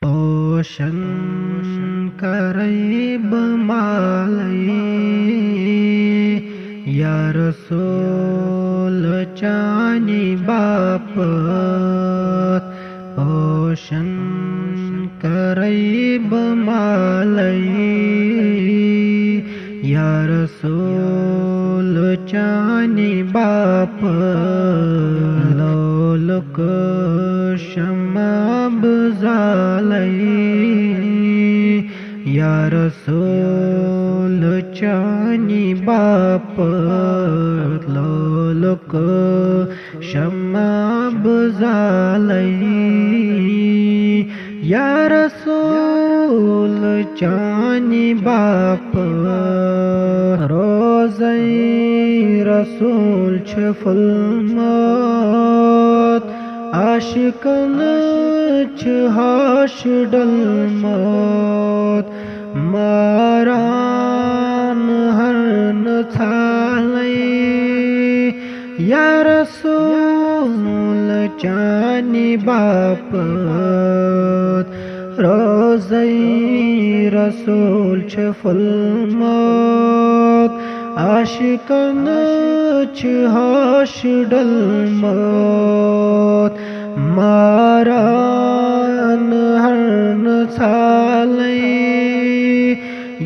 पोषण करैब मालै या रसूल चानी बापत पोषण करैब मालै या रसूल चानी बापत लोलुक शमाब जालै या रसूल चानी बापत लोलुक शमाब जालै या रसूल चानी बापत रोज़ै रसूल छ फुलमत आशिकन छ हाश डलमत मारान हरन थालै या रसूल चानी बापत रोज़ै रसूल छ फुलमत आशिकन छ हाश डलमत मारान हरन थालै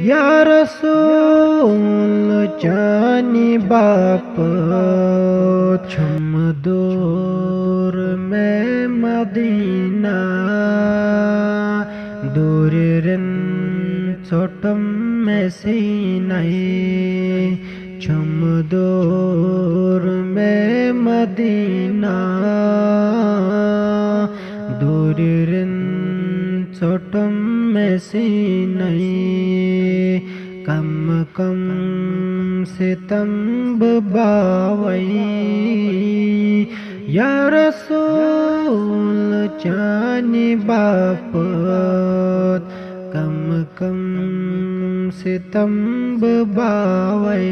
या रसूल चानी बापत छम दूर में मदीना दूर रिन छोटम में सीनै छम दूर में मदीना दूर रिन छोटम में सीनै कम कम सितम बावै या रसूल चानी बापत कम कम सितम बावै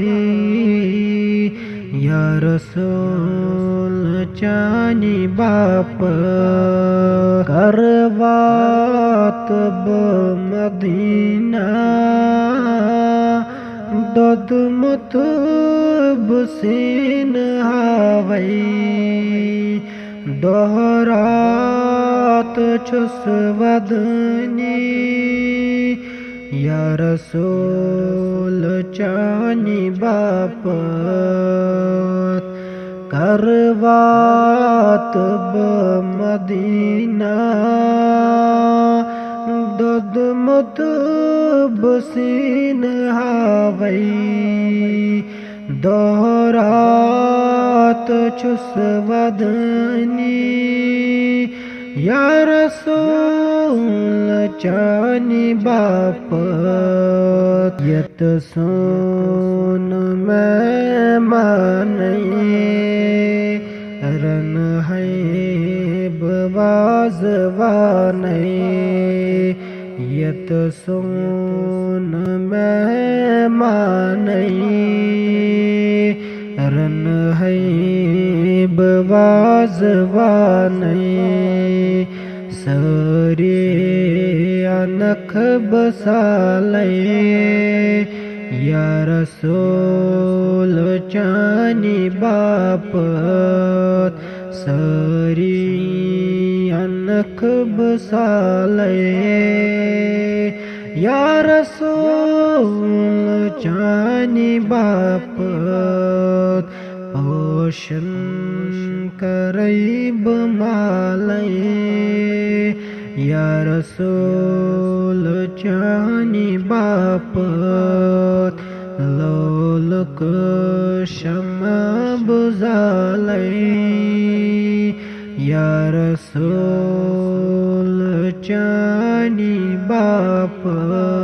या रसूल चानी बापत करवात मदीना दद मुतब सीन हावै दोहरात छुस वदनी या रसूल चानी बापत करवात मदीना दद मुतब सीन हावै दोहरात छुस वदनी या रसूल चानी बापत यत सोन मैं मानै रन है बाजवानै यत सोन मैं मानै रन है बाजवानै सरे अनख बसालै या रसूल चानी बापत सरी अनख बसालै या रसूल चानी बापत पोषण करैब मालै या रसूल चानी बापत लोलुक शमाब जालै या रसूल चानी बापत।